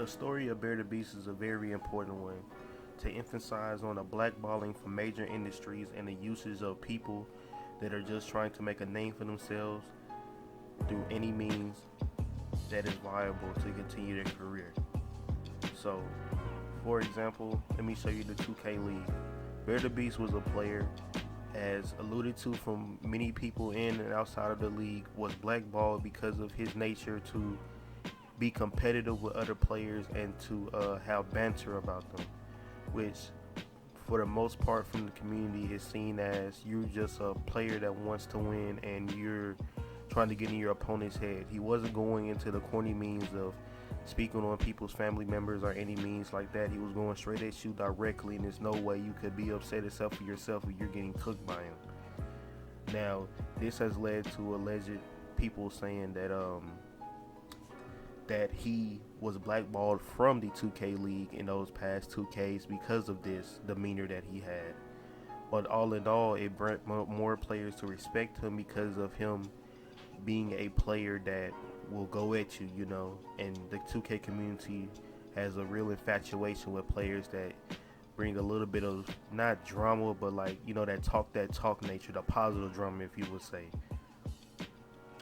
The story of BearDaBeast is a very important one to emphasize on the blackballing from major industries and the usage of people that are just trying to make a name for themselves through any means that is viable to continue their career. So, for example, let me show you the 2K League. BearDaBeast was a player, as alluded to from many people in and outside of the league, was blackballed because of his nature to be competitive with other players and to have banter about them, which for the most part from the community is seen as you're just a player that wants to win and you're trying to get in your opponent's head. He wasn't going into the corny means of speaking on people's family members or any means like that. He was going straight at you directly, and there's no way you could be upset except for yourself if you're getting cooked by him. Now, this has led to alleged people saying that he was blackballed from the 2K League in those past 2Ks because of this demeanor that he had. But all in all, it brought more players to respect him because of him being a player that will go at you, and the 2K community has a real infatuation with players that bring a little bit of, not drama, but that talk nature, the positive drama, if you would say.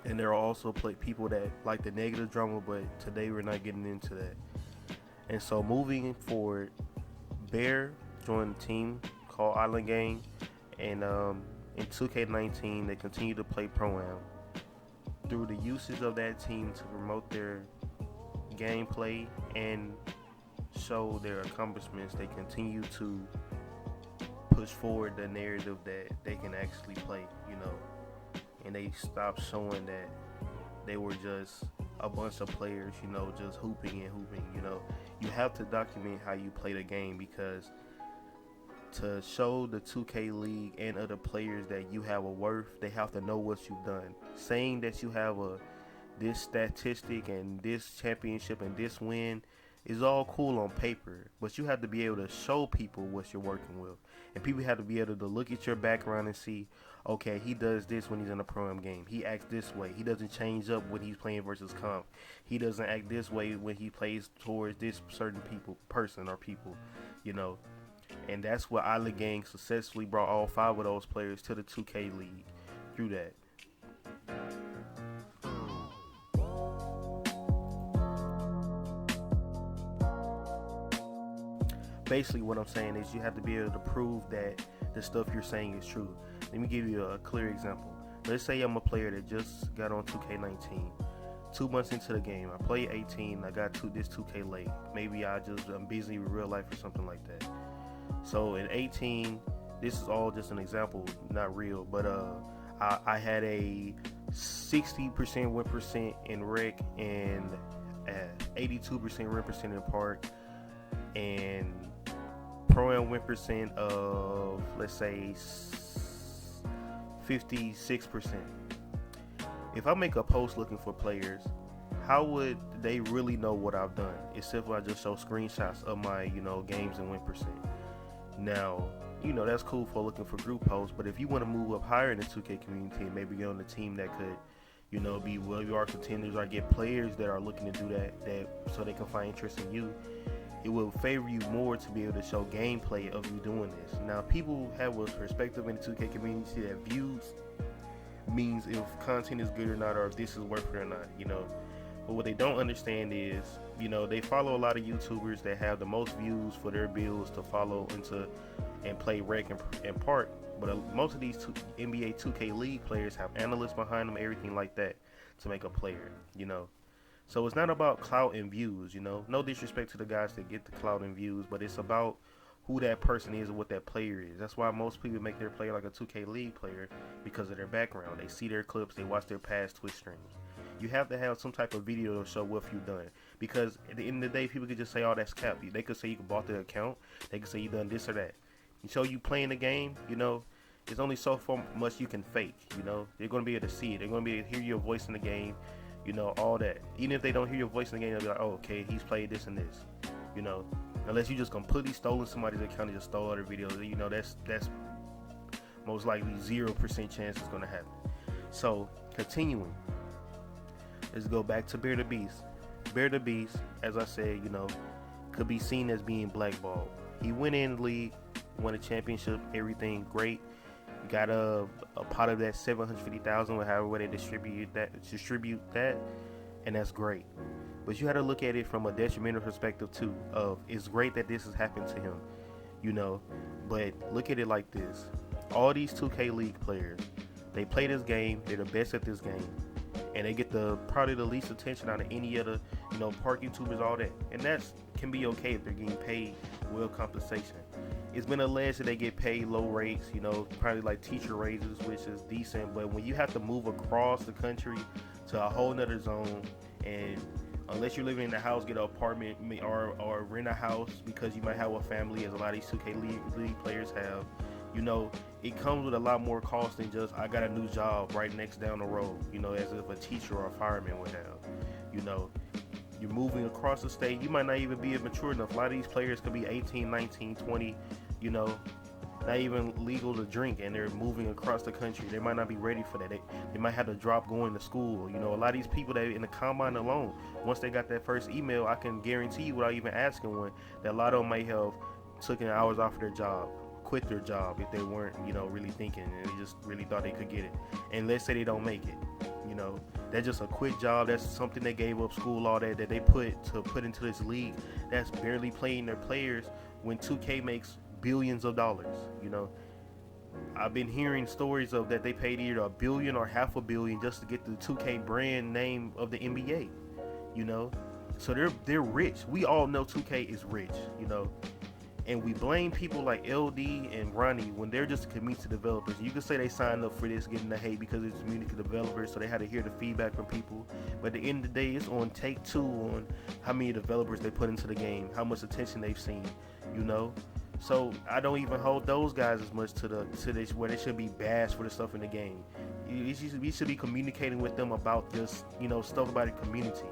And there are also people that like the negative drama, but today we're not getting into that. And so moving forward, Bear joined a team called Island Gang, and in 2K19 they continue to play Pro-Am. Through the usage of that team to promote their gameplay and show their accomplishments, they continue to push forward the narrative that they can actually play, and they stopped showing that they were just a bunch of players, just hooping and hooping. You have to document how you play the game, because to show the 2K League and other players that you have a worth, they have to know what you've done. Saying that you have this statistic and this championship and this win is all cool on paper, but you have to be able to show people what you're working with. And people have to be able to look at your background and see, okay, he does this when he's in a Pro-Am game. He acts this way. He doesn't change up when he's playing versus comp. He doesn't act this way when he plays towards this certain person or people. And that's what Island Gang successfully brought all 5 of those players to the 2K League through that. Basically what I'm saying is you have to be able to prove that the stuff you're saying is true. Let me give you a clear example. Let's say I'm a player that just got on 2K19. 2 months into the game, I play 18, I got this 2K late. Maybe I'm busy with real life or something like that. So in 18, this is all just an example, not real, but I had a 60% win percent in rec and 82% win percent in park, and Pro-Am win percent of, let's say, 56%. If I make a post looking for players, how would they really know what I've done? Except if I just show screenshots of my, games and win percent. Now, that's cool for looking for group posts, but if you want to move up higher in the 2K community and maybe get on a team that could, be well-yard contenders or get players that are looking to do that so they can find interest in you, it will favor you more to be able to show gameplay of you doing this. Now, people have a perspective in the 2K community that views means if content is good or not, or if this is worth it or not, But what they don't understand is, they follow a lot of YouTubers that have the most views for their builds to follow and play rec and park. But most of these NBA 2K League players have analysts behind them, everything like that, to make a player, So it's not about clout and views, No disrespect to the guys that get the clout and views, but it's about who that person is and what that player is. That's why most people make their player like a 2K League player, because of their background. They see their clips, they watch their past Twitch streams. You have to have some type of video to show what you've done, because at the end of the day, people could just say, oh, that's cap. They could say you bought the account. They could say you done this or that. And show you playing the game, there's only so much you can fake, They're going to be able to see it. They're going to be able to hear your voice in the game, all that. Even if they don't hear your voice in the game, they'll be like, oh, okay, he's played this and this, Unless you just completely stolen somebody's account and just stole other videos, that's most likely 0% chance it's going to happen. So, continuing. Let's go back to BearDaBeast. BearDaBeast, as I said, could be seen as being blackballed. He went in the league, won a championship, everything great. Got a pot of that $750,000, however they distribute that, and that's great. But you had to look at it from a detrimental perspective too. Of it's great that this has happened to him, but look at it like this: all these 2K League players, they play this game, they're the best at this game, and they get probably the least attention out of any other, park YouTubers, all that, and that's can be okay if they're getting paid well compensation. It's been alleged that they get paid low rates, probably like teacher raises, which is decent. But when you have to move across the country to a whole nother zone, and unless you're living in a house, get an apartment or rent a house because you might have a family, as a lot of these 2K League players have, it comes with a lot more cost than just I got a new job right next down the road, as if a teacher or a fireman would have. You're moving across the state. You might not even be mature enough. A lot of these players could be 18, 19, 20, not even legal to drink, and they're moving across the country. They might not be ready for that. They might have to drop going to school. A lot of these people that in the combine alone, once they got that first email, I can guarantee you without even asking one, that a lot of them might have taken hours off of their job, quit their job if they weren't, really thinking, and they just really thought they could get it. And let's say they don't make it. That's just a quit job. That's something they gave up school, all that they put into this league. That's barely playing their players when 2K makes billions of dollars. I've been hearing stories of that they paid either $1 billion or $500 million just to get the 2K brand name of the NBA. So they're rich. We all know 2K is rich. And we blame people like LD and Ronnie when they're just community developers. You can say they signed up for this, getting the hate because it's community developers, so they had to hear the feedback from people. But at the end of the day, it's on take two on how many developers they put into the game, how much attention they've seen, So I don't even hold those guys as much to this where they should be bashed for the stuff in the game. We should be communicating with them about just, stuff about the community.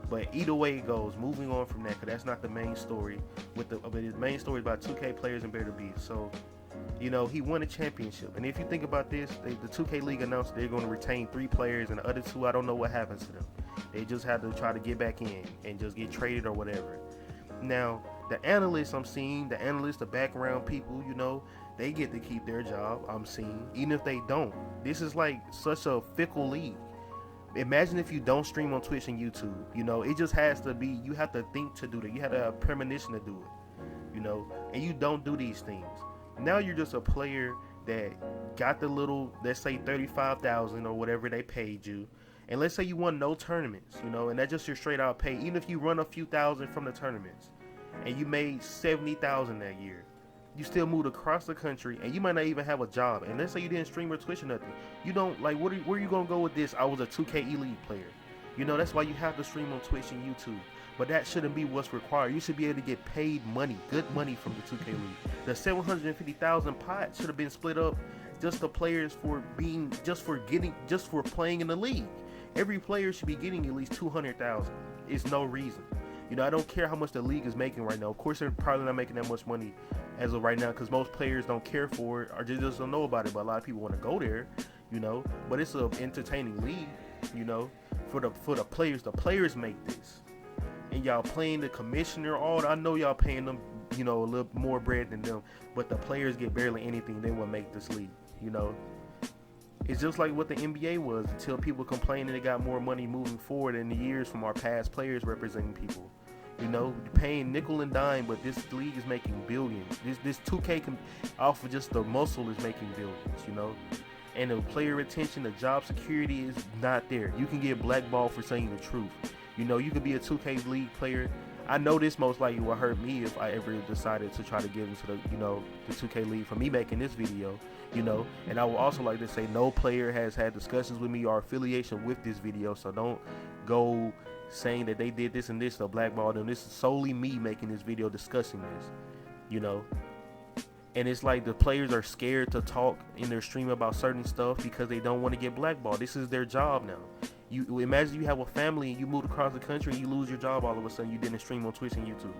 But either way it goes, moving on from that, because that's not the main story. But his main story is about 2K players and BearDaBeast. So, he won a championship. And if you think about this, the 2K League announced they're going to retain 3 players, and the other 2, I don't know what happens to them. They just have to try to get back in and just get traded or whatever. Now, the analysts I'm seeing, the background people, they get to keep their job, I'm seeing, even if they don't. This is like such a fickle league. Imagine if you don't stream on Twitch and YouTube. It just has to be, you have to think to do that. You have to have premonition to do it, and you don't do these things. Now you're just a player that got the little, let's say $35,000 or whatever they paid you, and let's say you won no tournaments, and that's just your straight out pay. Even if you run a few thousand from the tournaments and you made $70,000 that year, you still moved across the country, and you might not even have a job. And let's say you didn't stream or Twitch or nothing. You don't, like, where are you going to go with this? I was a 2K Elite player. That's why you have to stream on Twitch and YouTube. But that shouldn't be what's required. You should be able to get paid money, good money from the 2K League. The $750,000 pot should have been split up just the players just for playing in the league. Every player should be getting at least $200,000. It's no reason. I don't care how much the league is making right now. Of course, they're probably not making that much money as of right now because most players don't care for it or just don't know about it. But a lot of people want to go there, But it's an entertaining league, for the players. The players make this, and y'all playing the commissioner. I know y'all paying them, a little more bread than them. But the players get barely anything. They will make this league, It's just like what the NBA was until people complained and they got more money moving forward in the years from our past players representing people. Paying nickel and dime, but this league is making billions. This 2K off of just the muscle is making billions, And the player retention, the job security is not there. You can get blackballed for saying the truth. You could be a 2K League player. I know this most likely will hurt me if I ever decided to try to get into the 2K League for me making this video, And I would also like to say no player has had discussions with me or affiliation with this video, so don't go saying that they did this and this to blackball them. This is solely me making this video discussing this, And it's like the players are scared to talk in their stream about certain stuff because they don't want to get blackballed. This is their job now. You imagine you have a family and you moved across the country and you lose your job all of a sudden. You didn't stream on Twitch and YouTube.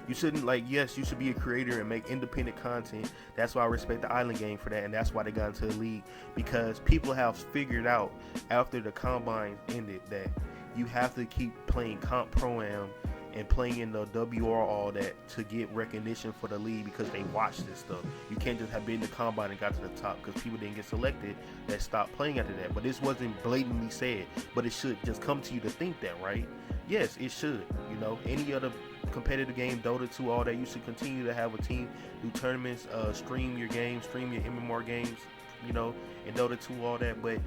You shouldn't, yes, you should be a creator and make independent content. That's why I respect the Island game for that, and that's why they got into the league, because people have figured out after the combine ended that you have to keep playing comp pro-am and playing in the WR, all that, to get recognition for the league, because they watch this stuff. You can't just have been in the combine and got to the top because people didn't get selected that stopped playing after that. But this wasn't blatantly said, but it should just come to you to think that, right? Yes, it should. You know, any other competitive game, Dota 2, all that, you should continue to have a team, do tournaments, stream your games, stream your MMR games, you know, in Dota 2, all that. But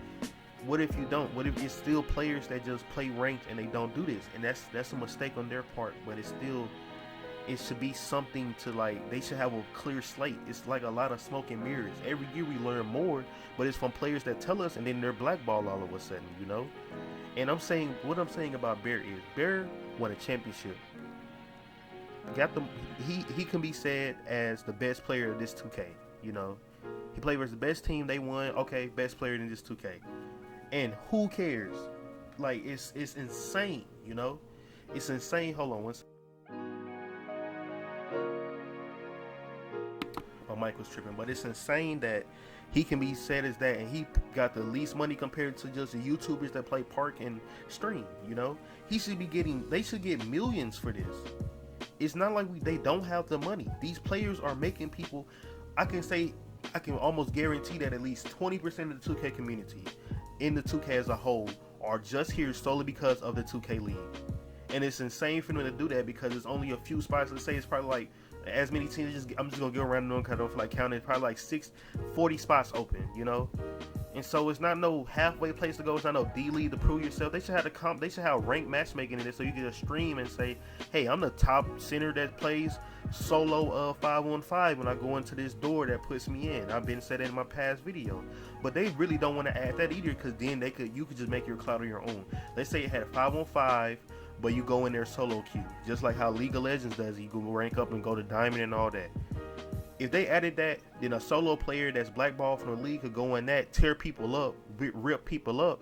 what if you don't? What if it's still players that just play ranked and they don't do this? And that's a mistake on their part. But it's still, it should be something to, like, they should have a clear slate. It's like a lot of smoke and mirrors. Every year we learn more, but it's from players that tell us, and then they're blackballed all of a sudden, you know. And what I'm saying about Bear is, Bear won a championship. Got them. He can be said as the best player of this 2K. You know, he played versus the best team. They won. Okay, best player in this 2K. And who cares? Like, it's insane, you know? It's insane. Hold on one second. My mic was tripping, but it's insane that he can be said as that, and he got the least money compared to just the YouTubers that play park and stream, you know? They should get millions for this. It's not like they don't have the money. These players are making people, I can almost guarantee that at least 20% of the 2K community in the 2K as a whole are just here solely because of the 2K League. And it's insane for them to do that, because it's only a few spots. Let's say it's probably like as many teams. I'm just gonna go around and kind of like counting. Probably like 40 spots open, you know. And so it's not no halfway place to go. It's not no D League to prove yourself. They should have They should have ranked matchmaking in it, so you can just stream and say, "Hey, I'm the top center that plays solo 5-on-5 when I go into this door that puts me in." I've been said that in my past video, but they really don't want to add that either, because then you could just make your cloud on your own. Let's say it had 5-on-5, but you go in there solo queue, just like how League of Legends does. You go rank up and go to diamond and all that. If they added that, then a solo player that's blackballed from the league could go in that, tear people up, rip people up,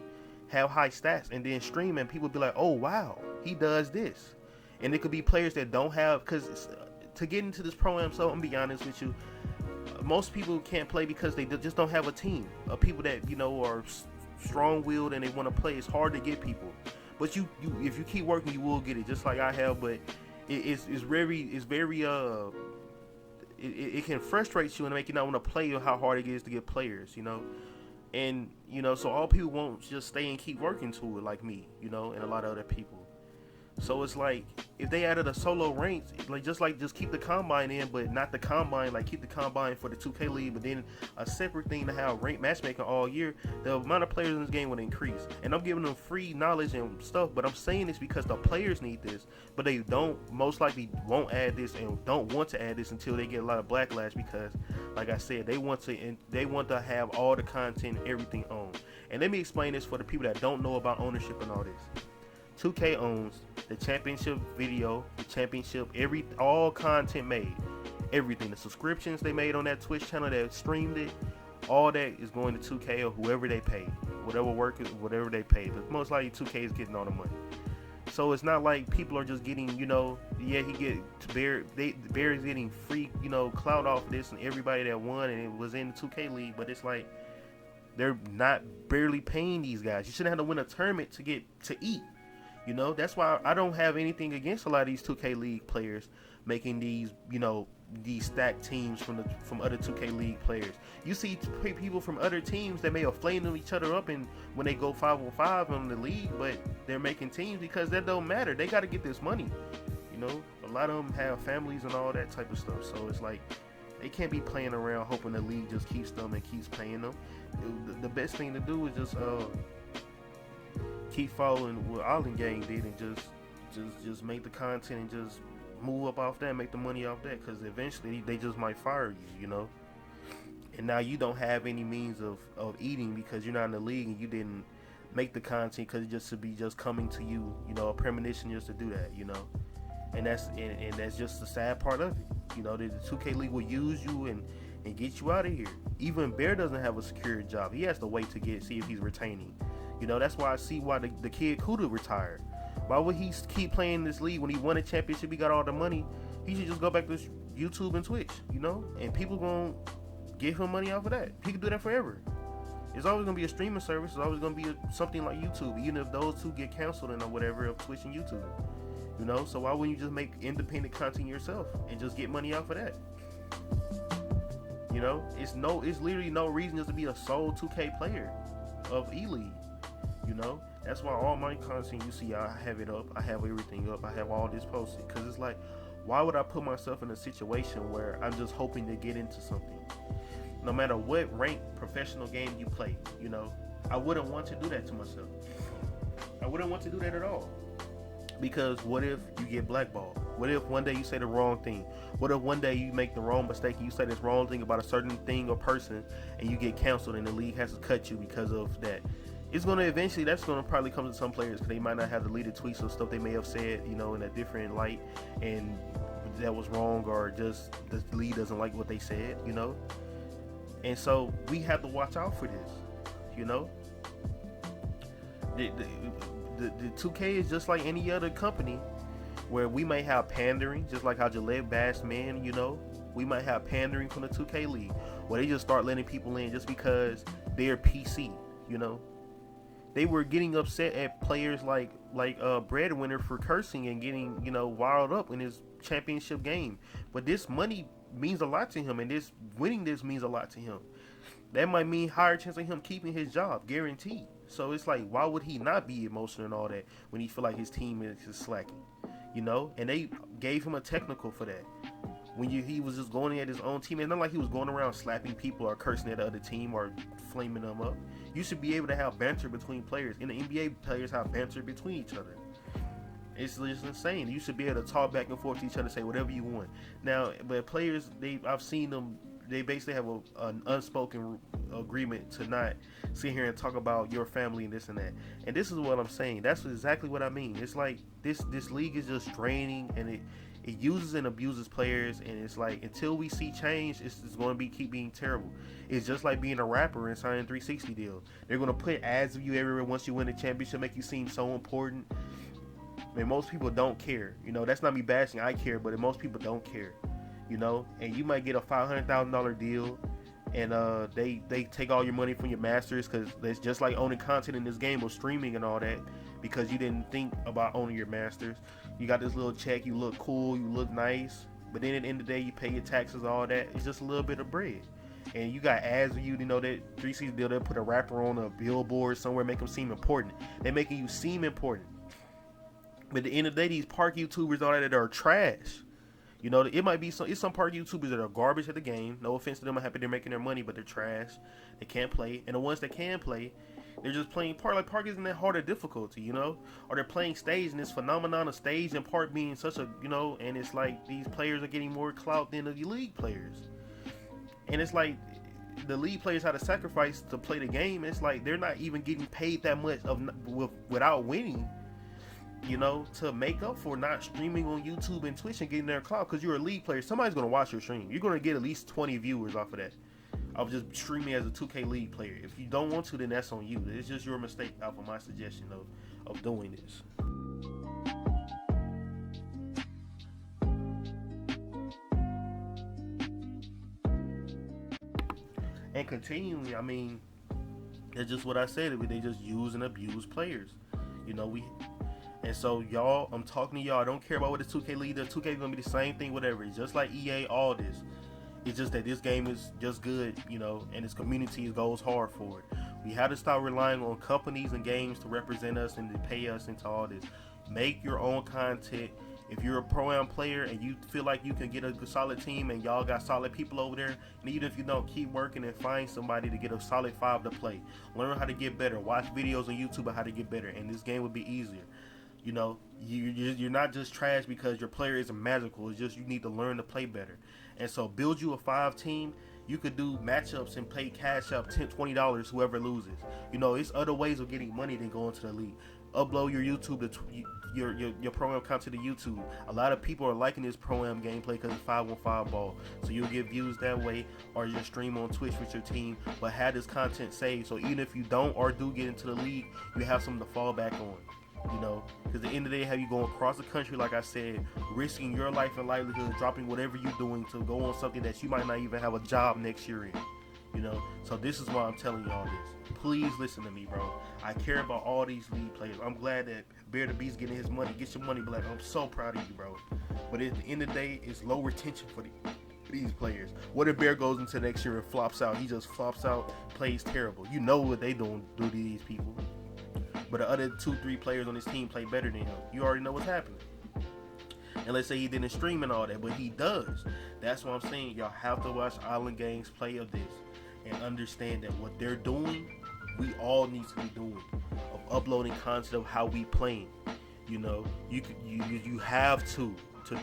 have high stats, and then stream, and people be like, "Oh wow, he does this." And it could be players that don't have, because to get into this pro-am, so I'm gonna be honest with you, most people can't play because they just don't have a team of people that, you know, are strong-willed and they want to play. It's hard to get people, but you if you keep working, you will get it, just like I have. But it can frustrate you and make you not want to play, or how hard it is to get players, you know. And, you know, so all people won't just stay and keep working to it, like me, you know, and a lot of other people. So it's like, if they added a solo rank, just keep the combine in, but not the combine, like keep the combine for the 2K League, but then a separate thing to have ranked matchmaking all year, the amount of players in this game would increase. And I'm giving them free knowledge and stuff, but I'm saying this because the players need this, but they most likely won't add this and don't want to add this until they get a lot of backlash, because, like I said, they want to have all the content, everything on. And let me explain this for the people that don't know about ownership and all this. 2K owns the championship video, the championship, all content made, everything, the subscriptions they made on that Twitch channel that streamed it, all that is going to 2K or whoever they pay, whatever they pay. But most likely 2K is getting all the money. So it's not like people are just getting, you know, Bear is getting free, you know, clout off this, and everybody that won and it was in the 2K League, but it's like they're not barely paying these guys. You shouldn't have to win a tournament to get to eat. You know, that's why I don't have anything against a lot of these 2K League players making these, you know, these stacked teams from other 2K League players. You see people from other teams that may have flamed each other up and when they go 5-on-5 on the league, but they're making teams because that don't matter. They got to get this money. You know, a lot of them have families and all that type of stuff. So it's like they can't be playing around hoping the league just keeps them and keeps paying them. The best thing to do is just keep following what Allen Gang did and just make the content and just move up off that, make the money off that, because eventually they just might fire you, you know. And now you don't have any means of eating because you're not in the league and you didn't make the content because it just should be just coming to you, you know, a premonition just to do that, you know. And that's just the sad part of it, you know. The 2K League will use you and get you out of here. Even Bear doesn't have a secure job. He has to wait to see if he's retaining. You know, that's why I see why the kid Kuda retired. Why would he keep playing this league when he won a championship? He got all the money. He should just go back to YouTube and Twitch, you know, and people gonna give him money off of that. He could do that forever. It's always gonna be a streaming service. It's always gonna be something like YouTube, even if those two get canceled and or whatever of Twitch and YouTube. You know, so why wouldn't you just make independent content yourself and just get money off of that? You know, it's literally no reason just to be a sole 2K player of E-League. You know, that's why all my content you see, I have it up, I have everything up, I have all this posted, because it's like, why would I put myself in a situation where I'm just hoping to get into something? No matter what ranked professional game you play, you know, I wouldn't want to do that to myself. I wouldn't want to do that at all. Because what if you get blackballed? What if one day you say the wrong thing? What if one day you make the wrong mistake and you say this wrong thing about a certain thing or person and you get canceled and the league has to cut you because of that? It's going to eventually, that's going to probably come to some players because they might not have deleted tweets or stuff they may have said, you know, in a different light, and that was wrong, or just the league doesn't like what they said, you know? And so we have to watch out for this, you know? The 2K is just like any other company where we may have pandering, just like how Gillette bashed men, you know? We might have pandering from the 2K league where they just start letting people in just because they're PC, you know? They were getting upset at players like Breadwinner for cursing and getting, you know, wild up in his championship game. But this money means a lot to him, and this winning this means a lot to him. That might mean higher chance of him keeping his job, guaranteed. So it's like, why would he not be emotional and all that when he feel like his team is slacking, you know? And they gave him a technical for that. When he was just going at his own team, it's not like he was going around slapping people or cursing at the other team or flaming them up. You should be able to have banter between players. In the NBA, players have banter between each other. It's just insane. You should be able to talk back and forth to each other and say whatever you want. Now, but players, I've seen them, they basically have an unspoken agreement to not sit here and talk about your family and this and that. And this is what I'm saying. That's exactly what I mean. It's like this league is just draining, and it uses and abuses players, and it's like, until we see change, it's going to keep being terrible. It's just like being a rapper and signing a 360 deal. They're going to put ads of you everywhere once you win a championship, make you seem so important. I mean, most people don't care. You know, that's not me bashing. I care, but most people don't care. You know, and you might get a $500,000 deal, and they take all your money from your masters, because it's just like owning content in this game or streaming and all that, because you didn't think about owning your masters. You got this little check, you look cool, you look nice, but then at the end of the day, you pay your taxes, all that. It's just a little bit of bread. And you got ads of you know, that 360 deal, they'll put a rapper on a billboard somewhere, make them seem important. They're making you seem important. But at the end of the day, these park YouTubers, all that are trash. You know, it might be some park YouTubers that are garbage at the game. No offense to them, I'm happy they're making their money, but they're trash. They can't play. And the ones that can play, they're just playing park. Like, park isn't that hard of difficulty, you know? Or they're playing stage, and this phenomenon of stage and park being such a, you know, and it's like these players are getting more clout than the league players. And it's like the league players had to sacrifice to play the game. It's like they're not even getting paid that much without winning, you know, to make up for not streaming on YouTube and Twitch and getting their clout, because you're a league player. Somebody's going to watch your stream. You're going to get at least 20 viewers off of that. Of just streaming as a 2K league player. If you don't want to, then that's on you. It's just your mistake off of my suggestion of doing this. And continually, I mean, it's just what I said. They just use and abuse players. You know, and so y'all, I'm talking to y'all. I don't care about what the 2K league does. 2K is gonna be the same thing, whatever. It's just like EA, all this. It's just that this game is just good, you know, and its community goes hard for it. We have to stop relying on companies and games to represent us and to pay us into all this. Make your own content. If you're a pro-am player and you feel like you can get a solid team and y'all got solid people over there, and even if you don't, keep working and find somebody to get a solid 5 to play. Learn how to get better. Watch videos on YouTube on how to get better, and this game will be easier. You know, you're not just trash because your player isn't magical. It's just you need to learn to play better. And so build you a 5 team. You could do matchups and pay cash up $10, $20 whoever loses. You know, it's other ways of getting money than going to the league. Upload your YouTube your pro-am content to YouTube. A lot of people are liking this pro-am gameplay because it's 5-on-5 ball. So you'll get views that way, or you stream on Twitch with your team, but have this content saved. So even if you don't or do get into the league, you have something to fall back on. You know, because at the end of the day, have you going across the country, like I said, risking your life and livelihood, dropping whatever you're doing to go on something that you might not even have a job next year in. You know, so this is why I'm telling y'all this. Please listen to me, bro. I care about all these league players. I'm glad that BearDaBeast getting his money. Get your money, Black. I'm so proud of you, bro. But at the end of the day, it's low retention for these players. What if Bear goes into next year and flops out? He just flops out, plays terrible. You know what they do to these people. But the other 2-3 players on his team play better than him. You already know what's happening. And let's say he didn't stream and all that, but he does. That's what I'm saying. Y'all have to watch Island Game's play of this and understand that what they're doing, we all need to be doing. Of uploading content of how we playing. You know, you have to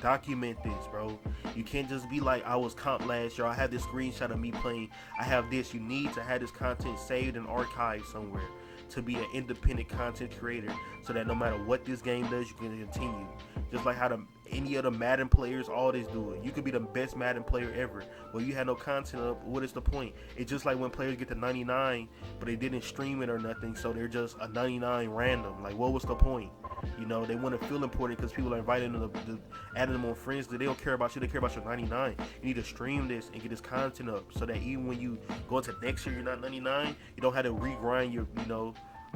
document this, bro. You can't just be like, I was comp last year. I have this screenshot of me playing. I have this. You need to have this content saved and archived somewhere to be an independent content creator, so that no matter what this game does, you can continue. Just like how any other Madden players, all this do it. You could be the best Madden player ever. Well, you had no content up. What is the point? It's just like when players get to 99, but they didn't stream it or nothing, so they're just a 99 random. Like, what was the point? You know, they want to feel important because people are inviting them to adding them on friends. That they don't care about you. They care about your 99. You need to stream this and get this content up, so that even when you go into next year, you're not 99. You don't have to regrind your,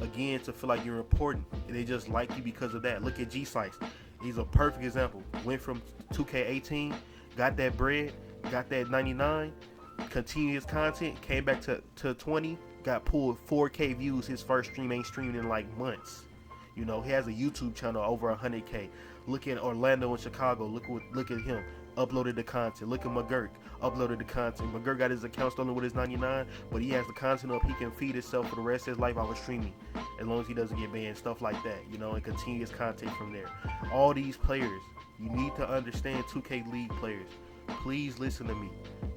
again, to feel like you're important. They just like you because of that. Look at G-Sites. He's a perfect example. Went from 2K18, got that bread, got that 99, continued his content, came back to 20, got pulled 4K views. His first stream ain't streamed in like months. You know, he has a YouTube channel over 100K. Look at Orlando and Chicago. Look at him. Uploaded the content. Look at McGurk. Uploaded the content. McGurk got his account stolen with his 99, but he has the content up. He can feed himself for the rest of his life out of streaming, as long as he doesn't get banned, stuff like that, and continue his content from there. All these players, you need to understand, 2K League players, please listen to me.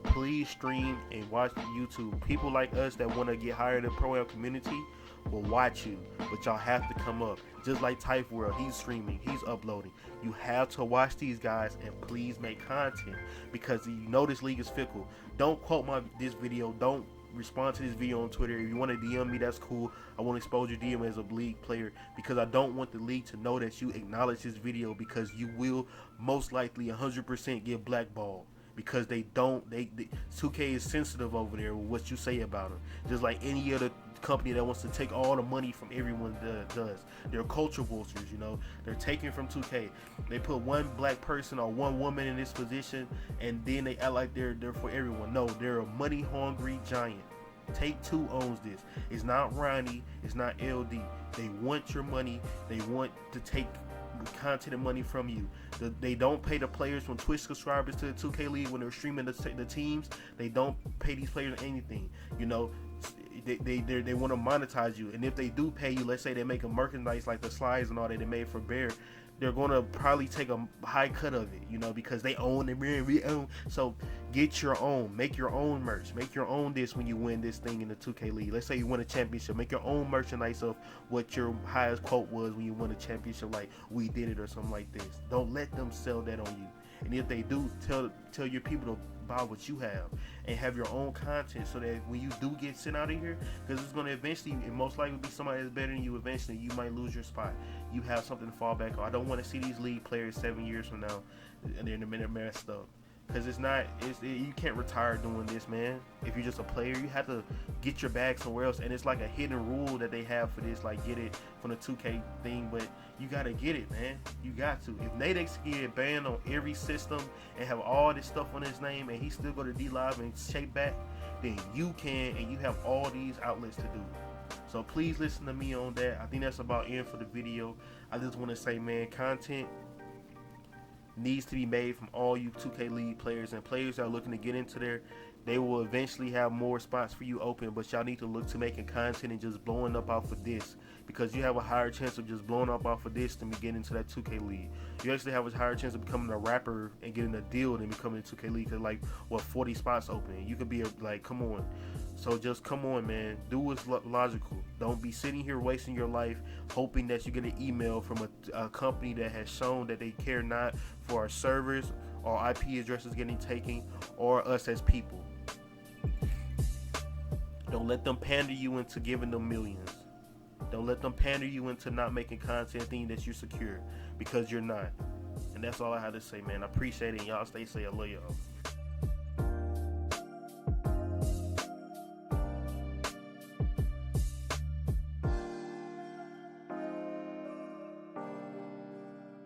Please stream and watch YouTube. People like us that want to get higher in the pro-am community will watch you, but y'all have to come up. Just like Type World, he's streaming, he's uploading. You have to watch these guys and please make content, because you know this league is fickle. Don't quote this video. Don't respond to this video on Twitter. If you want to DM me, that's cool. I won't expose your DM as a league player, because I don't want the league to know that you acknowledge this video, because you will most likely 100% get blackballed. Because they 2K is sensitive over there with what you say about them. Just like any other company that wants to take all the money from everyone does. They're culture vultures, They're taking from 2K. They put one black person or one woman in this position, and then they act like they're for everyone. No, they're a money-hungry giant. Take-Two owns this. It's not Ronnie. It's not LD. They want your money. They want to take content and money from you. They don't pay the players from Twitch subscribers to the 2K League when they're streaming the teams. They don't pay these players anything. They want to monetize you, and if they do pay you, let's say they make a merchandise like the slides and all that they made for Bear, they're gonna probably take a high cut of it, because they own it, we own. So get your own, make your own merch, make your own this when you win this thing in the 2K League. Let's say you win a championship, make your own merchandise of what your highest quote was when you won a championship, like we did it or something like this. Don't let them sell that on you. And if they do, tell your people to buy what you have and have your own content, so that when you do get sent out of here, because it's going to eventually, it most likely be somebody that's better than you. Eventually you might lose your spot. You have something to fall back on. I don't want to see these league players 7 years from now and they're in the minute messed up, because you can't retire doing this, man. If you're just a player, you have to get your bag somewhere else, and it's like a hidden rule that they have for this, like get it from the 2K thing, but you gotta get it, man. You got to. If Nadex can get banned on every system and have all this stuff on his name, and he still go to D-Live and shape back, then you can, and you have all these outlets to do it. So please listen to me on that. I think that's about it for the video. I just want to say, man, content needs to be made from all you 2K League players, and players that are looking to get into there. They will eventually have more spots for you open, but y'all need to look to making content and just blowing up off of this, because you have a higher chance of just blowing up off of this than getting into that 2K League. You actually have a higher chance of becoming a rapper and getting a deal than becoming a 2K League, because 40 spots open. You could be come on. So just come on, man. Do what's logical. Don't be sitting here wasting your life hoping that you get an email from a company that has shown that they care not for our servers or IP addresses getting taken, or us as people. Don't let them pander you into giving them millions. Don't let them pander you into not making content thinking that you're secure, because you're not. And that's all I had to say, man. I appreciate it. Y'all stay safe. I love y'all.